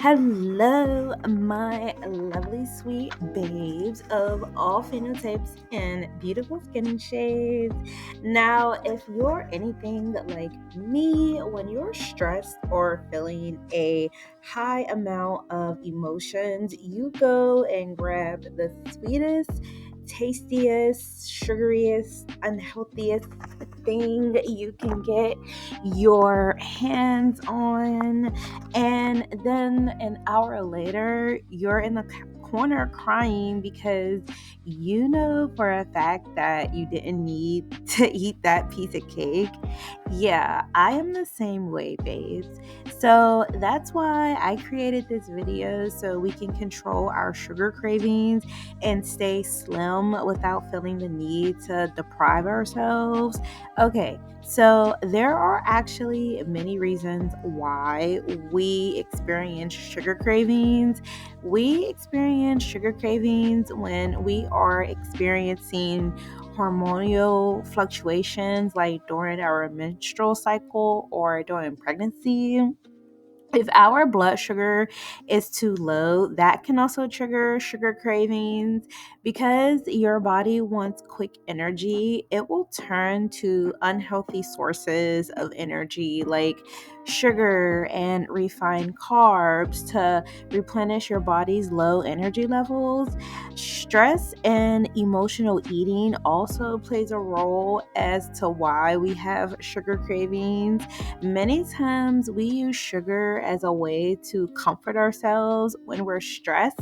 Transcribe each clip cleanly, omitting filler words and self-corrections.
Hello, my lovely sweet babes of all phenotypes and beautiful skin shades. Now, if you're anything like me, when you're stressed or feeling a high amount of emotions, you go and grab the sweetest, tastiest, sugariest, unhealthiest thing you can get your hands on, and then an hour later you're in the corner crying because you know for a fact that you didn't need to eat that piece of cake. Yeah, I am the same way, babes. So that's why I created this video, so we can control our sugar cravings and stay slim without feeling the need to deprive ourselves. Okay, so there are actually many reasons why we experience sugar cravings. We experience sugar cravings when we are experiencing hormonal fluctuations, like during our menstrual cycle or during pregnancy. If our blood sugar is too low, that can also trigger sugar cravings. Because your body wants quick energy, it will turn to unhealthy sources of energy like sugar and refined carbs to replenish your body's low energy levels. Stress and emotional eating also plays a role as to why we have sugar cravings. Many times we use sugar as a way to comfort ourselves when we're stressed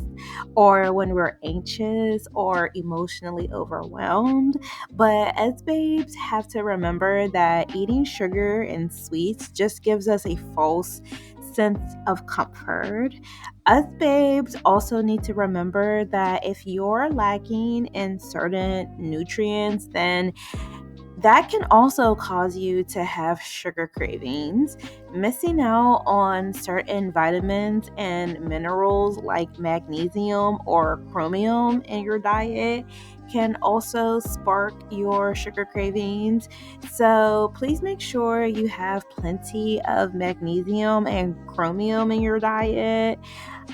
or when we're anxious or emotionally overwhelmed. But as babes have to remember that eating sugar and sweets just gives us a false sense of comfort. Us babes also need to remember that if you're lacking in certain nutrients, then that can also cause you to have sugar cravings. Missing out on certain vitamins and minerals like magnesium or chromium in your diet can also spark your sugar cravings. So please make sure you have plenty of magnesium and chromium in your diet.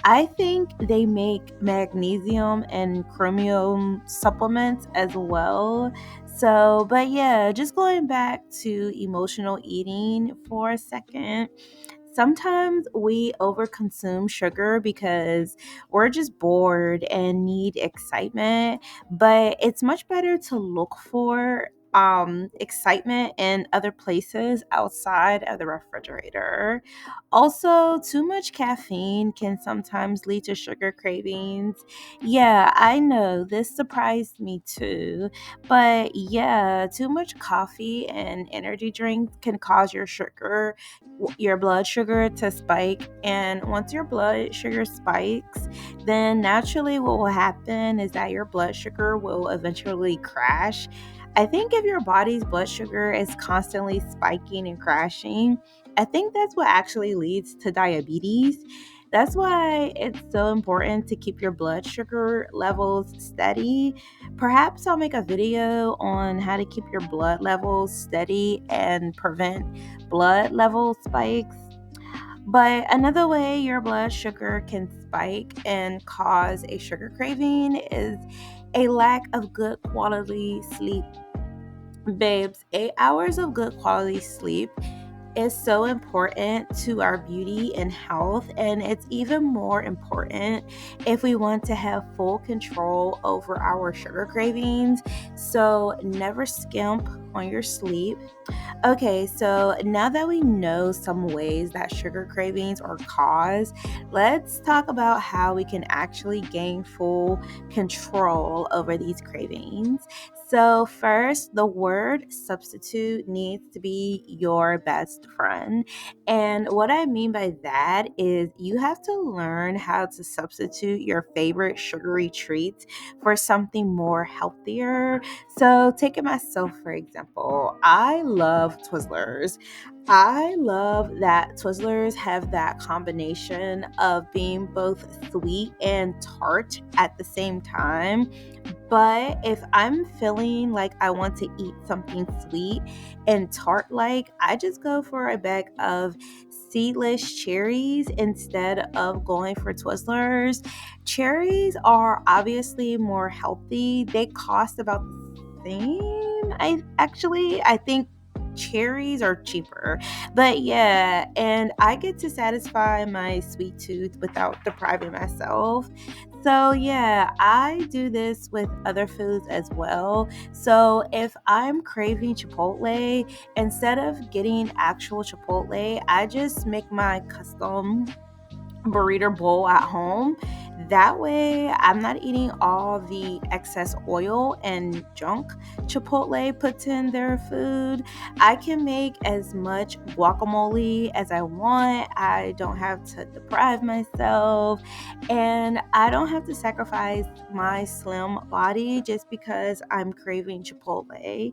I think they make magnesium and chromium supplements as well. So, but yeah, just going back to emotional eating for a second. Sometimes we overconsume sugar because we're just bored and need excitement, but it's much better to look for excitement in other places outside of the refrigerator. Also, too much caffeine can sometimes lead to sugar cravings. Yeah, I know this surprised me too, but yeah, too much coffee and energy drinks can cause your blood sugar to spike. And once your blood sugar spikes, then naturally what will happen is that your blood sugar will eventually crash. I think if your body's blood sugar is constantly spiking and crashing, I think that's what actually leads to diabetes. That's why it's so important to keep your blood sugar levels steady. Perhaps I'll make a video on how to keep your blood levels steady and prevent blood level spikes. But another way your blood sugar can spike and cause a sugar craving is a lack of good quality sleep. Babes, 8 hours of good quality sleep is so important to our beauty and health, and it's even more important if we want to have full control over our sugar cravings. So never skimp on your sleep. Okay, so now that we know some ways that sugar cravings are caused, let's talk about how we can actually gain full control over these cravings. So, first, the word substitute needs to be your best friend. And what I mean by that is you have to learn how to substitute your favorite sugary treats for something more healthier. So, taking myself for example. example, I love Twizzlers. I love that Twizzlers have that combination of being both sweet and tart at the same time. But if I'm feeling like I want to eat something sweet and tart like, I just go for a bag of seedless cherries instead of going for Twizzlers. Cherries are obviously more healthy. They cost about the same. I think cherries are cheaper. But yeah, and I get to satisfy my sweet tooth without depriving myself. So, yeah, I do this with other foods as well. So, if I'm craving Chipotle, instead of getting actual Chipotle, I just make my custom burrito bowl at home. That way, I'm not eating all the excess oil and junk Chipotle puts in their food. I can make as much guacamole as I want. I don't have to deprive myself, and I don't have to sacrifice my slim body just because I'm craving Chipotle.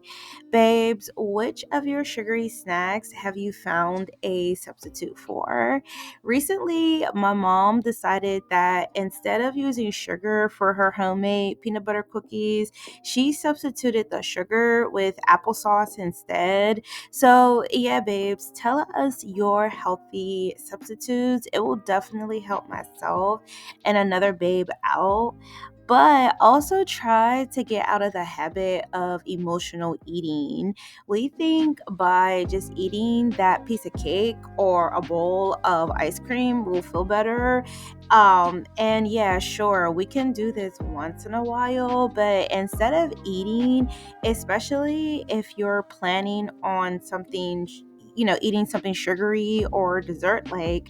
Babes, which of your sugary snacks have you found a substitute for? Recently, my mom decided that instead of using sugar for her homemade peanut butter cookies, she substituted the sugar with applesauce instead. So, yeah, babes, tell us your healthy substitutes. It will definitely help myself and another babe out. But also try to get out of the habit of emotional eating. We think by just eating that piece of cake or a bowl of ice cream will feel better. And yeah, sure, we can do this once in a while, but instead of eating, especially if you're planning on something, eating something sugary or dessert like,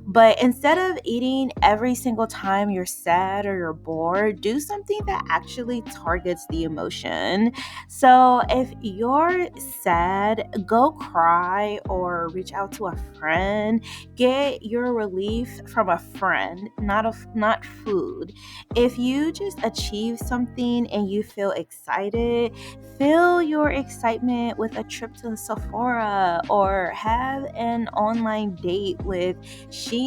but instead of eating every single time you're sad or you're bored, do something that actually targets the emotion. So if you're sad, go cry or reach out to a friend. Get your relief from a friend, not food. If you just achieve something and you feel excited, fill your excitement with a trip to Sephora or have an online date with Shein.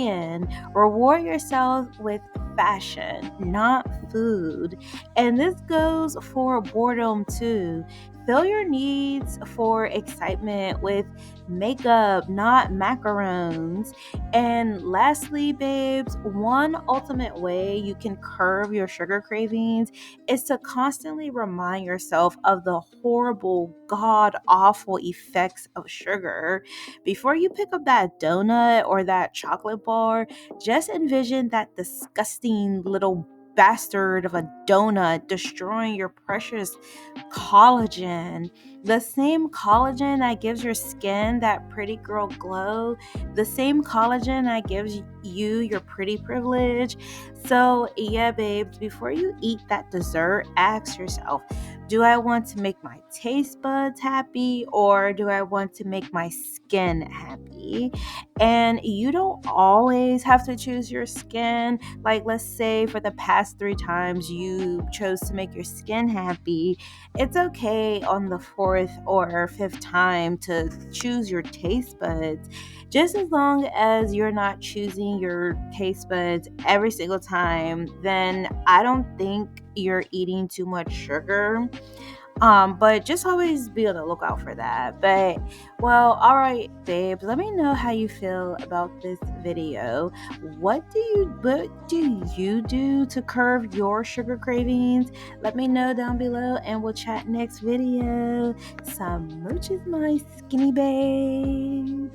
Reward yourself with fashion, not food. And this goes for boredom too. Fill your needs for excitement with makeup, not macarons. And lastly, babes, one ultimate way you can curb your sugar cravings is to constantly remind yourself of the horrible, god awful effects of sugar. Before you pick up that donut or that chocolate bar, just envision that disgusting little bastard of a donut destroying your precious collagen. The same collagen that gives your skin that pretty girl glow, the same collagen that gives you your pretty privilege. So, yeah, babes, before you eat that dessert, ask yourself, do I want to make my taste buds happy or do I want to make my skin happy? And you don't always have to choose your skin. Like, let's say for the past 3 times you chose to make your skin happy, it's okay on the fourth or fifth time to choose your taste buds. Just as long as you're not choosing your taste buds every single time, then I don't think you're eating too much sugar. But just always be on the lookout for that. But well, all right, babes, let me know how you feel about this video. What do you do to curb your sugar cravings? Let me know down below and we'll chat next video. Smooches, my skinny babe.